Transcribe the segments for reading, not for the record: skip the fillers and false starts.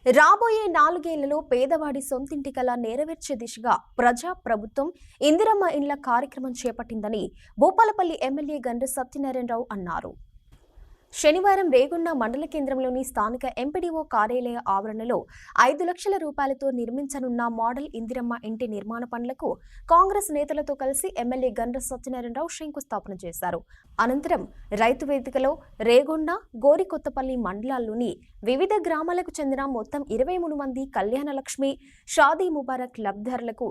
రాబోయే 4 ఏళ్లలో పేదవాడి సొంతింటి కల నెరవేర్చే దిశగా ప్రజా ప్రభుత్వం ఇందిరమ్మ ఇండ్ల కార్యక్రమం చేపట్టిందని భూపాలపల్లి ఎమ్మెల్యే గండ్ర సత్యనారాయణరావు అన్నారు. శనివారం రేగొండ మండల కేంద్రంలోని స్థానిక ఎంపీడీఓ కార్యాలయ ఆవరణలో 5 లక్షల రూపాయలతో నిర్మించనున్న మోడల్ ఇందిరమ్మ ఇంటి నిర్మాణ పనులకు కాంగ్రెస్ నేతలతో కలిసి ఎమ్మెల్యే గండ్ర సత్యనారాయణరావు శంకుస్థాపన చేశారు. అనంతరం రైతు వేదికలో రేగొండ, గోరికొత్తపల్లి మండలాల్లోని వివిధ గ్రామాలకు చెందిన మొత్తం 23 మంది కళ్యాణ లక్ష్మి, షాదీ ముబారక్ లబ్ధిదారులకు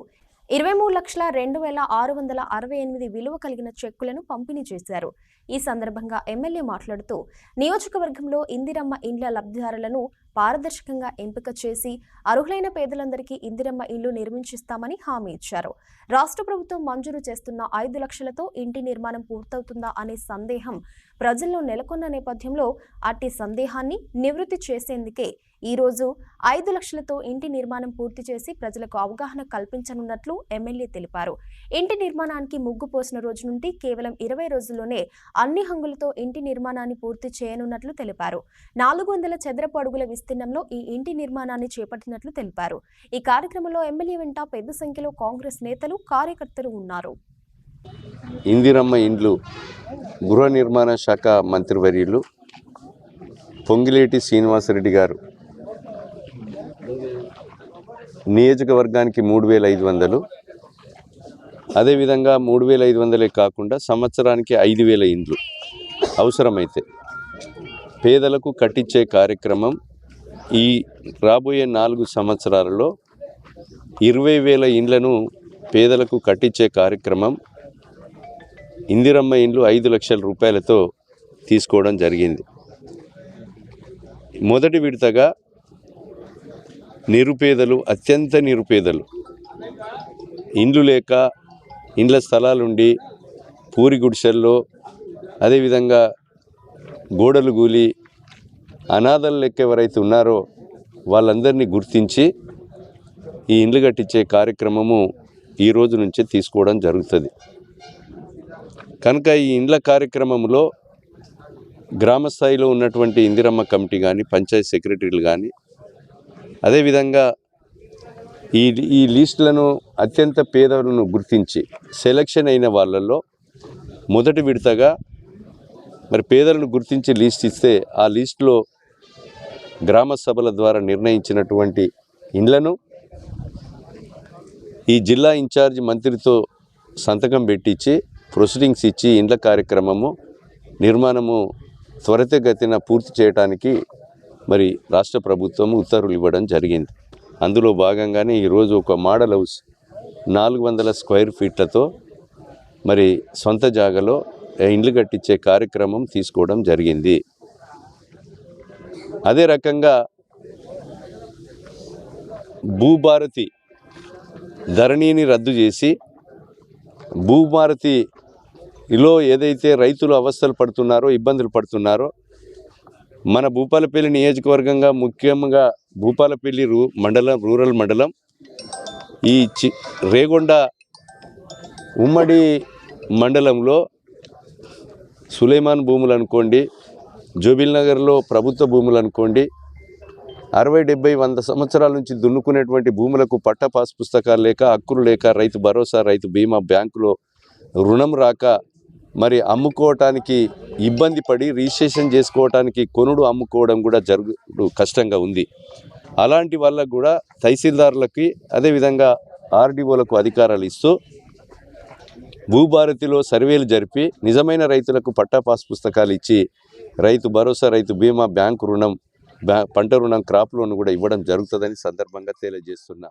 23,02,668 విలువ కలిగిన చెక్కులను పంపిణీ చేశారు. ఈ సందర్భంగా ఎమ్మెల్యే మాట్లాడుతూ నియోజకవర్గంలో ఇందిరమ్మ ఇండ్ల లబ్ధిదారులను పారదర్శకంగా ఎంపిక చేసి అర్హులైన పేదలందరికీ ఇందిరమ్మ ఇల్లు నిర్మించిస్తామని హామీ ఇచ్చారు. రాష్ట్ర ప్రభుత్వం మంజూరు చేస్తున్న 5 లక్షలతో ఇంటి నిర్మాణం పూర్తవుతుందా అనే సందేహం ప్రజల్లో నెలకొన్న నేపథ్యంలో అట్టి సందేహాన్ని నివృత్తి చేసేందుకే ఈ రోజు 5 లక్షలతో ఇంటి నిర్మాణం పూర్తి చేసి ప్రజలకు అవగాహన కల్పించనున్నట్లు ఎమ్మెల్యే తెలిపారు. ఇంటి నిర్మాణానికి ముగ్గు పోసిన రోజు నుండి కేవలం 20 రోజుల్లోనే అన్ని హంగులతో ఇంటి నిర్మాణాన్ని పూర్తి చేయనున్నట్లు తెలిపారు. 400 చదరపు అడుగుల విస్తీర్ణంలో ఈ ఇంటి నిర్మాణాన్ని చేపట్టినట్లు తెలిపారు. ఈ కార్యక్రమంలో ఎమ్మెల్యే వెంట పెద్ద సంఖ్యలో కాంగ్రెస్ నేతలు, కార్యకర్తలు ఉన్నారు. ఇందిరమ్మ ఇండ్లు గృహ నిర్మాణ శాఖ మంత్రివర్యులు పొంగిలేటి శ్రీనివాసరెడ్డి గారు నియోజకవర్గానికి 3,500, అదేవిధంగా 3,500 కాకుండా సంవత్సరానికి 5,000 ఇండ్లు అవసరమైతే పేదలకు కట్టించే కార్యక్రమం ఈ రాబోయే 4 సంవత్సరాలలో 20,000 ఇండ్లను పేదలకు కట్టించే కార్యక్రమం ఇందిరమ్మ ఇండ్లు 5 లక్షల రూపాయలతో తీసుకోవడం జరిగింది. మొదటి విడతగా నిరుపేదలు, అత్యంత నిరుపేదలు, ఇండ్లు లేక ఇండ్ల స్థలాలుండి పూరి గుడిసెల్లో, అదేవిధంగా గోడలు గూలి అనాథలు లెక్క ఎవరైతే ఉన్నారో వాళ్ళందరినీ గుర్తించి ఈ ఇండ్లు కట్టించే కార్యక్రమము ఈ రోజు నుంచే తీసుకోవడం జరుగుతుంది. కనుక ఈ ఇండ్ల కార్యక్రమంలో గ్రామ స్థాయిలో ఉన్నటువంటి ఇందిరమ్మ కమిటీ కానీ, పంచాయత్ సెక్రటరీలు కానీ, అదేవిధంగా ఈ లిస్టులను అత్యంత పేదలను గుర్తించి సెలక్షన్ అయిన వాళ్ళల్లో మొదటి విడతగా మరి పేదలను గుర్తించి లిస్ట్ ఇస్తే ఆ లిస్టులో గ్రామ సభల ద్వారా నిర్ణయించినటువంటి ఇండ్లను ఈ జిల్లా ఇన్ఛార్జ్ మంత్రితో సంతకం పెట్టించి ప్రొసీడింగ్స్ ఇచ్చి ఇండ్ల కార్యక్రమము నిర్మాణము త్వరితగతిన పూర్తి చేయడానికి మరి రాష్ట్ర ప్రభుత్వం ఉత్తర్వులు ఇవ్వడం జరిగింది. అందులో భాగంగానే ఈరోజు ఒక మోడల్ హౌస్ 400 స్క్వేర్ ఫీట్లతో మరి సొంత జాగాలో ఇండ్లు కట్టించే కార్యక్రమం తీసుకోవడం జరిగింది. అదే రకంగా భూభారతి ధరణిని రద్దు చేసి భూభారతిలో ఏదైతే రైతులు అవస్థలు పడుతున్నారో, ఇబ్బందులు పడుతున్నారో, మన భూపాలపల్లి నియోజకవర్గంగా ముఖ్యంగా భూపాలపల్లి మండలం, రూరల్ మండలం, ఈ రేగొండ ఉమ్మడి మండలంలో సులేమాన్ భూములు అనుకోండి, జోబిల్ నగర్లో ప్రభుత్వ భూములు అనుకోండి, 60, 70, 100 సంవత్సరాల నుంచి దున్నుకునేటువంటి భూములకు పట్ట పాస్ పుస్తకాలు లేక, హక్కులు లేక, రైతు భరోసా, రైతు బీమా, బ్యాంకులో రుణం రాక మరి అమ్ముకోవటానికి ఇబ్బంది పడి రిజిస్ట్రేషన్ చేసుకోవటానికి కొనుడు అమ్ముకోవడం కూడా కష్టంగా ఉంది. అలాంటి వాళ్ళకు కూడా తహసీల్దారులకి, అదేవిధంగా ఆర్డీఓలకు అధికారాలు ఇస్తూ భూభారతిలో సర్వేలు జరిపి నిజమైన రైతులకు పట్టా పాస్ పుస్తకాలు ఇచ్చి రైతు భరోసా, రైతు బీమా, బ్యాంకు రుణం, పంట రుణం, క్రాప్ లోన్ కూడా ఇవ్వడం జరుగుతుందని సందర్భంగా తెలియజేస్తున్నా.